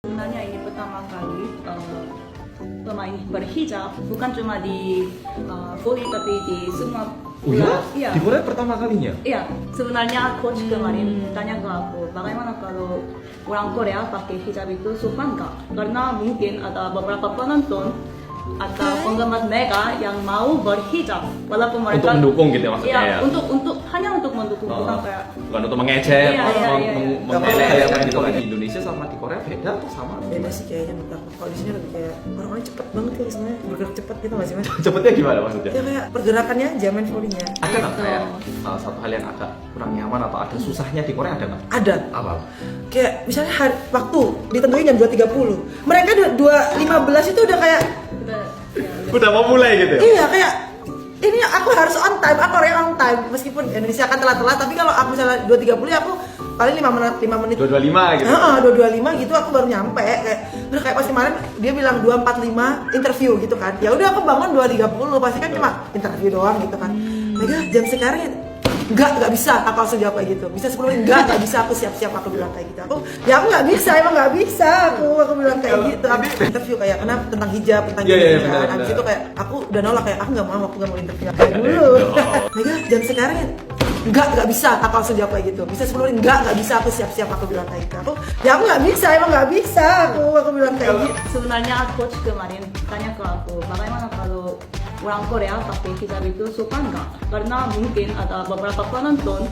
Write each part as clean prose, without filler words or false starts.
Sebenarnya ini pertama kali pemain berhijab bukan cuma di voli tapi di semua Oh ya? Iya. Di Korea pertama kalinya? Iya, sebenarnya coach kemarin tanya ke aku, bagaimana kalau orang Korea pakai hijab itu sopan nggak? Karena mungkin ada beberapa penonton atau penggemar mereka yang mau berhijab, walaupun mereka Untuk mendukung gitu ya maksudnya iya, ya? untuk hanya untuk mendukung, bukan kayak Bukan untuk mengejek, Iya, iya, iya. mengelek gitu kan. Di Indonesia sama di Korea beda atau sama? Beda sih kayaknya menurut aku. Kalau di sini lebih kayak orang-orang cepet banget kayak sebenarnya bergerak cepet gitu nggak sih mas? Cepetnya gimana maksudnya? Ya kayak pergerakannya aja main volley-nya. Ada nggak kayak salah satu hal yang agak kurang nyaman atau ada susahnya di Korea ada nggak? Ada. Apa? Kayak misalnya waktu ditentuin jam 2.30, mereka 2.15 itu udah kayak Udah mau mulai gitu ya? iya kayak ini aku harus on time, aku orangnya on time meskipun Indonesia kan telat-telat, tapi kalau aku misalnya 2.30 aku paling 5 menit 225 gitu? 2.25 gitu aku baru nyampe udah kayak pas kemarin dia bilang 2.45 interview gitu kan, ya udah aku bangun 2.30 pasti kan cuma interview doang gitu kan. Mega jam sekarang nggak bisa aku langsung jawab kayak gitu, bisa 10 menit nggak bisa aku siap-siap aku bilang kayak gitu, aku nggak bisa emang nggak bisa aku bilang kayak gitu. Habis interview kayak kenapa tentang hijab tentang gini kan, habis itu kayak aku udah nolak kayak aku nggak mau interview kayak dulu. Mega jam sekarang nggak bisa aku langsung jawab kayak gitu, bisa 10 menit nggak bisa aku siap-siap aku bilang kayak gitu, aku nggak bisa emang nggak bisa aku bilang kayak gitu. sebenarnya coach kemarin tanya ke aku, bagaimana kalau orang Korea pakai hijab itu sopan nggak? Karena mungkin ada beberapa penonton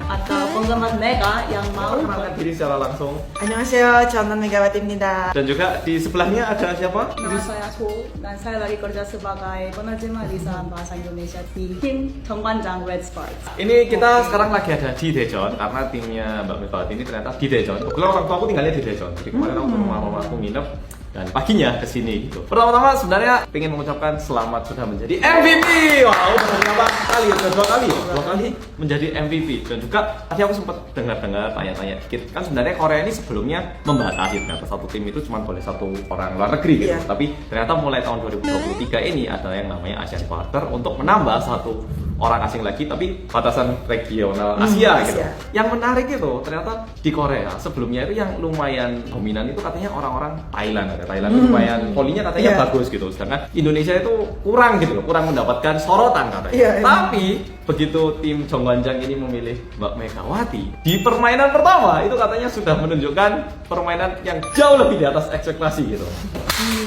atau penggemar mereka yang mau Perkenalkan diri secara langsung. 안녕하세요, 저는 Megawati입니다. Dan juga di sebelahnya ada siapa? Nama saya So, dan saya lagi kerja sebagai penerjemah lisan bahasa Indonesia di tim Jeongkwanjang Red Sparks. Ini kita sekarang lagi ada di Daejeon karena timnya Mbak Megawati ini ternyata di Daejeon. Kebetulan orang tua aku tinggalnya di Daejeon. Jadi kemarin aku ke rumah mama aku nginep dan paginya kesini gitu. Pertama-tama sebenarnya ingin mengucapkan selamat sudah menjadi MVP. Wow, udah berapa kali? Udah 2 kali ya? 2 kali menjadi MVP. Dan juga tadi aku sempat dengar-dengar tanya-tanya dikit. Kan sebenarnya Korea ini sebelumnya membatasi ternyata satu tim itu cuma boleh 1 orang luar negeri gitu. Iya. Tapi ternyata mulai tahun 2023 ini ada yang namanya Asian Quarter untuk menambah 1 orang asing lagi tapi batasan regional Asia gitu. Asia. Yang menarik itu ternyata di Korea sebelumnya itu yang lumayan dominan itu katanya orang-orang Thailand. Thailand itu lumayan volinya katanya Iya. bagus gitu. Sedangkan Indonesia itu kurang gitu loh, kurang mendapatkan sorotan katanya. Iya, iya. Tapi begitu tim Jeongkwanjang ini memilih Mbak Megawati di permainan pertama itu katanya sudah menunjukkan permainan yang jauh lebih di atas ekspektasi gitu.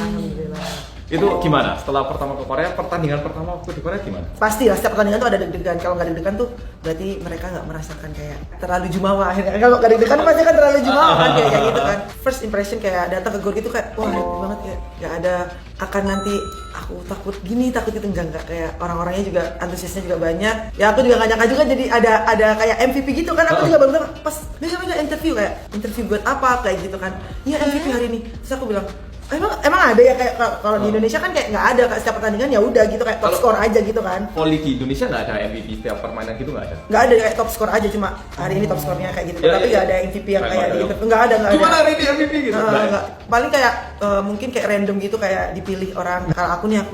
Alhamdulillah. Itu gimana? Setelah pertama ke Korea, pertandingan pertama waktu di Korea gimana? Pasti lah, setiap pertandingan tuh ada deg-degan. Kalau nggak deg-degan tuh berarti mereka nggak merasakan kayak terlalu jumawa. Akhirnya kalau nggak deg-degan pasti kan terlalu jumawa kan kayak gitu kan. First impression kayak datang ke gor gitu kayak wah happy banget kayak nggak ada akan nanti aku takut gini takut itu enggak kayak orang-orangnya juga antusiasnya juga banyak. Ya aku juga nggak nyangka juga jadi ada kayak MVP gitu kan. Aku juga baru pas mereka interview kayak interview buat apa kayak gitu kan. Iya MVP hari ini. Terus aku bilang Emang ada ya kayak kalau di Indonesia kan kayak nggak ada kayak setiap pertandingan ya udah gitu kayak top score aja gitu kan. Voli di Indonesia nggak ada MVP setiap permainan gitu nggak ada? Nggak ada kayak top score aja cuma hari ini top score-nya kayak gitu. Ya, Tapi ya. nggak ada MVP yang kayak di Nggak nggak ada. Gimana hari ini MVP gitu? Nggak. Paling kayak mungkin kayak random gitu kayak dipilih orang. Kalau aku nih aku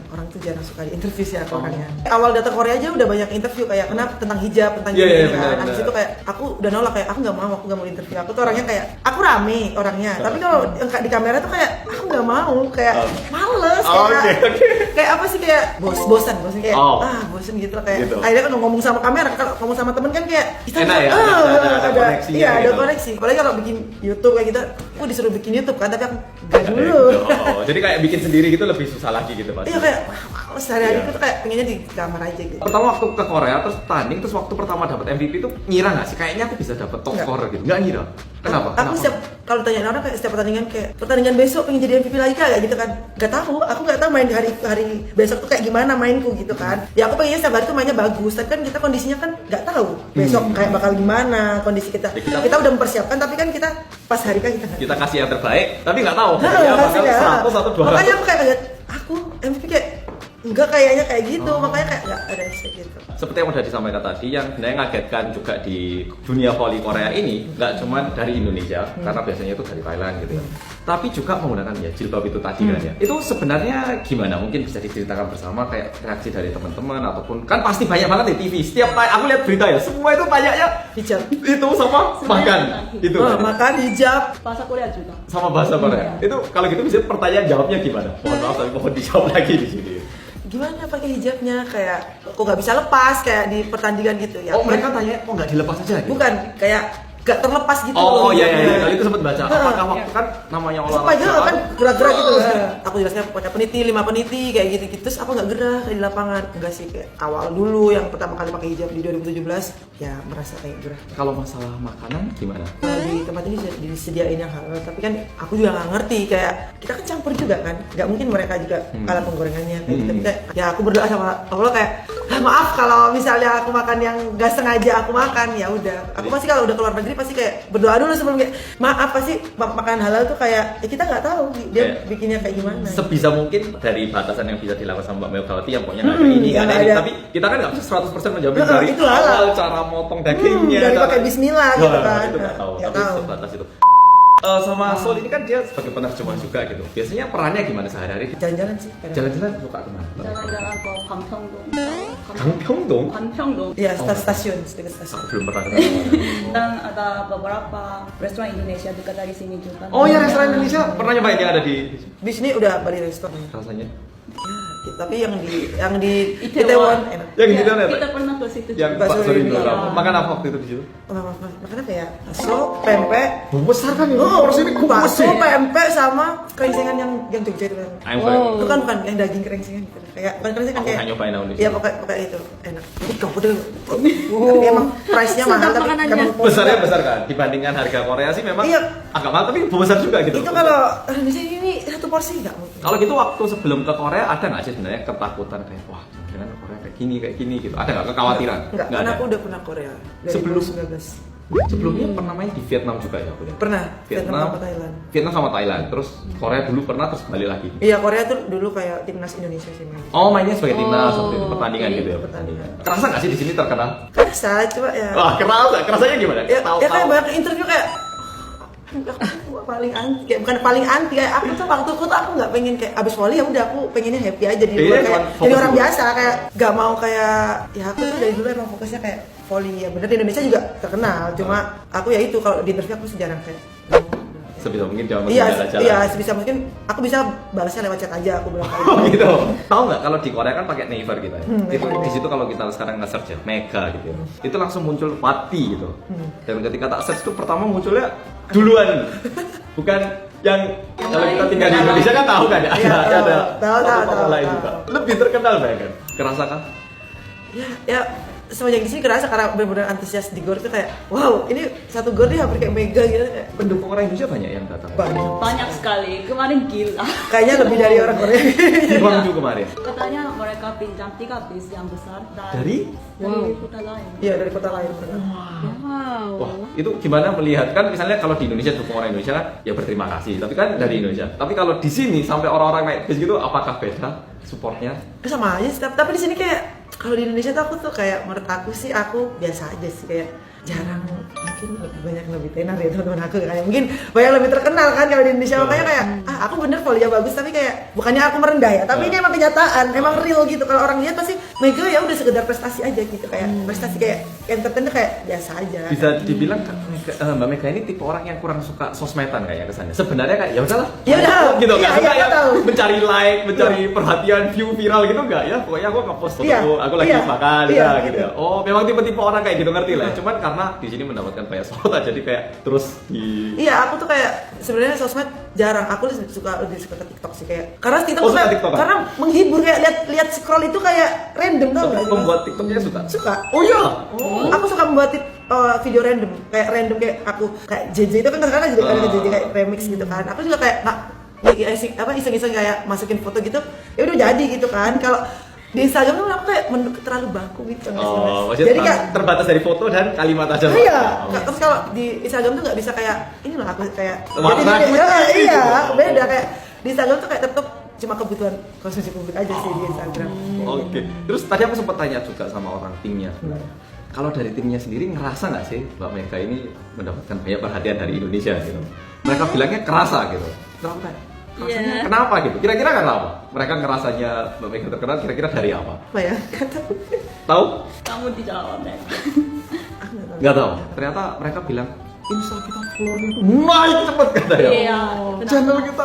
orang tuh jarang suka di interview sih aku orangnya. Awal datang Korea aja udah banyak interview kayak kenapa tentang hijab tentang Iya, gini benar, kan. Habis benar. itu kayak aku udah nolak kayak aku nggak mau interview. Aku tuh orangnya kayak aku rame orangnya. Tapi kalau di kamera tuh kayak aku nggak mau kayak males kayak kayak apa sih kayak bosan kayak bosan gitu loh kayak Gitu. akhirnya kan ngomong sama kamera kalau ngomong sama temen kan kayak kita Enak ya, ada koneksinya iya ada gitu. koneksi apalagi kalau bikin YouTube kayak gitu aku disuruh bikin YouTube kan tapi aku gak dulu Oh, jadi kayak bikin sendiri gitu lebih susah lagi gitu pasti. iya kayak males hari-hari Iya. itu kayak pengennya di kamar aja gitu. Pertama waktu ke Korea terus tanding terus waktu pertama dapat MVP itu ngira nggak sih kayaknya aku bisa dapat top Nggak. scorer gitu? Nggak ngira. Kenapa? Aku setiap kalau tanya orang kayak setiap pertandingan kayak pertandingan besok pengen jadi MVP lagi kayak gitu kan. Gak tahu, aku gak tahu main di hari besok tuh kayak gimana mainku gitu kan. Ya aku pengennya setiap hari tuh mainnya bagus, tapi kan kita kondisinya kan gak tahu besok kayak bakal gimana kondisi kita. Ya, Kita udah mempersiapkan tapi kan kita pas hari kan kita Kita kasih yang terbaik, tapi nggak tahu Nah, hasilnya bakal hasilnya. 100 atau 200. Makanya aku kayak kaget, aku MVP kayak enggak kayaknya kayak gitu, makanya kayak nggak ada respect gitu. Seperti yang udah disampaikan tadi, yang sebenarnya ngagetkan juga di dunia voli Korea ini nggak cuma dari Indonesia, karena biasanya itu dari Thailand gitu ya, tapi juga menggunakan ya jilbab itu tadi kan ya. Itu sebenarnya gimana? Mungkin bisa diceritakan bersama kayak reaksi dari teman-teman ataupun kan pasti banyak banget di TV. Setiap aku lihat berita ya, semua itu banyaknya Hijab. itu sama makan itu Makan hijab. Bahasa Korea juga. sama bahasa Korea. Itu kalau gitu bisa pertanyaan jawabnya gimana? Mohon maaf tapi mohon dijawab lagi di sini. Gimana pakai hijabnya, kayak kok nggak bisa lepas kayak di pertandingan gitu ya. Oh mereka tanya kok nggak dilepas aja? Gitu? Bukan, kayak nggak terlepas gitu. Oh loh iya iya, hijabnya. kali itu sempat baca. Apakah waktu kan namanya Sumpah olahraga? aja kan gerak-gerak gitu. Aku jelasnya pakai peniti, 5 peniti kayak gitu-gitu. Terus apa nggak gerak di lapangan? Enggak sih, kayak awal dulu yang pertama kali pakai hijab di 2017 ya merasa kayak gerah. Kalau masalah makanan gimana? Nah, di tempat ini disediain yang halal, tapi kan aku juga nggak ngerti, kayak kita kan campur juga kan, nggak mungkin mereka juga ala penggorengannya kayak gitu. Kayak, ya aku berdoa sama Allah kayak maaf kalau misalnya aku makan yang nggak sengaja aku makan, ya udah. Aku pasti kalau udah keluar negeri pasti kayak berdoa dulu sebelum kayak maaf, pasti makan halal tuh kayak ya kita nggak tahu dia bikinnya kayak gimana. Sebisa mungkin dari batasan yang bisa dilakukan sama Mbak Megawati yang pokoknya nggak ada ini nggak ada nggak ini, ada. tapi kita kan nggak bisa 100% menjamin dari itu halal. awal cara motong dagingnya dari cara- pakai bismillah gitu Wah, kan. itu nggak tahu, Nggak tapi tahu. sebatas itu. Sama Sol ini kan dia sebagai penerjemah juga gitu. Biasanya perannya gimana sehari-hari? Jalan-jalan sih kadang. Jalan-jalan suka kemana? Jalan-jalan ke Gangpyeongdong. Gangpyeongdong? Gangpyeongdong. Iya, stasiun dekat stasiun. Aku belum pernah ketemu. Dan ada beberapa restoran Indonesia dekat dari sini juga. Oh ya restoran Indonesia pernah nyobain yang ada di Di sini udah Bali restoran. rasanya? Ya, tapi yang di Itaewon. Itaewon enak. Yang di Ya, Itaewon ya, kita Pak? pernah ke situ Yang juga. Bakso bakso Rindo. Rindo. Makan apa waktu itu di situ? Makan apa ya? Bakso, pempek. Besar kan ya? Oh, Porsi ini bakso, pempek sama kerengsengan yang Jogja itu kan. Ayam Wow. goreng. Itu kan bukan yang daging kerengsengan gitu. Kayak bukan kerengsengan Aku kayak. nggak nyobain aku di Iya, sini. pakai itu enak. Jadi kamu udah tapi emang price-nya mahal Sedap tapi makanannya. kamu Besarnya besar kan? Dibandingkan harga Korea sih memang Iya. agak mahal tapi besar juga gitu. Itu kalau Indonesia ini satu porsi enggak mungkin. Kalau gitu waktu sebelum ke Korea ada nggak sih sebenarnya ketakutan kayak wah jangan Korea kayak gini gitu. Ada nggak kekhawatiran? Enggak, Nggak karena ada. aku udah pernah Korea dari Sebelum? 2019. Sebelumnya pernah main di Vietnam juga ya aku lihat. Pernah Vietnam sama Thailand. Vietnam sama Thailand. Terus Korea dulu pernah terus balik lagi. Iya, Korea tuh dulu kayak timnas Indonesia sih main. Oh mainnya sebagai timnas Oh, seperti itu pertandingan oke. gitu ya Pertandingan. Kerasa nggak sih di sini terkenal? Kerasa, coba ya. Wah kerasa. Kerasanya gimana? Ya, Tahu ya kayak tahu. banyak interview kayak aku paling anti, kayak bukan paling anti, kayak aku tuh waktu aku tuh aku nggak pengen kayak abis volley ya udah aku pengennya happy aja di Iya, luar cuman kayak fokus jadi orang dulu. biasa kayak nggak mau kayak ya aku tuh dari dulu emang fokusnya kayak volley ya bener di Indonesia juga terkenal cuma aku ya itu kalau di interview aku sih jarang kayak Sebisa mungkin jangan iya jalan-jalan. iya sebisa mungkin aku bisa balasnya lewat chat aja aku bilang Oh kayak gitu. Tahu nggak kalau di Korea kan pakai Naver kita ya. Itu Naver. di situ kalau kita sekarang nge-search ya, Mega gitu ya. Itu langsung muncul Wati gitu. Dan ketika tak search itu pertama munculnya duluan. Bukan yang kalau kita tinggal di Indonesia kan tahu kan ya. Iya, Ada tahu, toko-toko lain tahu. juga. Lebih terkenal banget kan. Kerasa kan? ya semenjak di sini kerasa karena benar-benar antusias di GOR itu kayak wow ini satu GOR dia hampir kayak mega gitu kayak Pendukung orang Indonesia banyak yang datang. banyak Banyak sekali. Kemarin gila. kayaknya lebih dari orang Korea. Di Gwangju kemarin. Katanya mereka pinjam 3 bis yang besar Dari? kota lain. Iya dari kota lain pernah. Wow. Wah, itu gimana melihat kan misalnya kalau di Indonesia dukung orang Indonesia kan ya berterima kasih, tapi kan dari Indonesia. Tapi kalau di sini sampai orang-orang naik bis gitu apakah beda supportnya? Sama aja sih, tapi di sini kayak kalau di Indonesia tuh aku tuh kayak menurut aku sih aku biasa aja sih kayak jarang mungkin banyak lebih tenar ya teman-teman aku kayak mungkin banyak lebih terkenal kan kalau di Indonesia makanya kayak aku bener volley bagus tapi kayak bukannya aku merendah ya tapi ini emang kenyataan emang real gitu kalau orang lihat pasti Mega ya udah sekedar prestasi aja gitu kayak prestasi kayak entertain tuh kayak biasa aja. Bisa dibilang Mbak Mega ini tipe orang yang kurang suka sosmedan kayaknya kesannya. Sebenarnya kayak ya udahlah. Ya udah. Gitu Iya, nggak suka iya, yang tahu. mencari like, mencari perhatian, view viral gitu enggak ya. Pokoknya aku nge-post foto Iya, aku lagi iya, makan iya, gitu gitu. ya. Oh, memang tipe-tipe orang kayak gitu ngerti lah. Cuman karena di sini mendapatkan banyak slot jadi kayak terus di Iya, aku tuh kayak sebenarnya sosmed jarang. Aku lebih suka ke TikTok sih kayak. Karena TikTok Oh, tuh suka kayak, TikTok, kan? karena menghibur kayak lihat scroll itu kayak random tau nggak? pembuat TikToknya suka. Suka. Oh iya. Aku suka membuat video random kayak aku kayak JJ itu kan kadang-kadang jadi kayak JJ kayak remix gitu kan. Aku juga kayak iseng-iseng kayak masukin foto gitu. Ya udah jadi gitu kan. Kalau di Instagram tuh aku kayak terlalu baku gitu. Oh, Jadi maksudnya kayak terbatas dari foto dan kalimat aja. Pak? iya, Oh. terus kalau di Instagram tuh nggak bisa kayak ini loh aku kayak Warna jadi, gitu. iya, beda kayak di Instagram tuh kayak tetep cuma kebutuhan konsumsi publik aja sih di Instagram. Oke. Terus tadi aku sempat tanya juga sama orang timnya. Kalau dari timnya sendiri ngerasa nggak sih Mbak Mega ini mendapatkan banyak perhatian dari Indonesia gitu? Mereka bilangnya kerasa gitu. Kenapa? Rasanya kenapa gitu? Kira-kira kenapa? Mereka ngerasanya Mbak Mega terkenal kira-kira dari apa? Apa ya? Nggak tahu. Tahu? Kamu dijawab deh. Nggak tahu. Ternyata mereka bilang Insta kita followernya tuh naik cepet katanya. Iya. Channel kita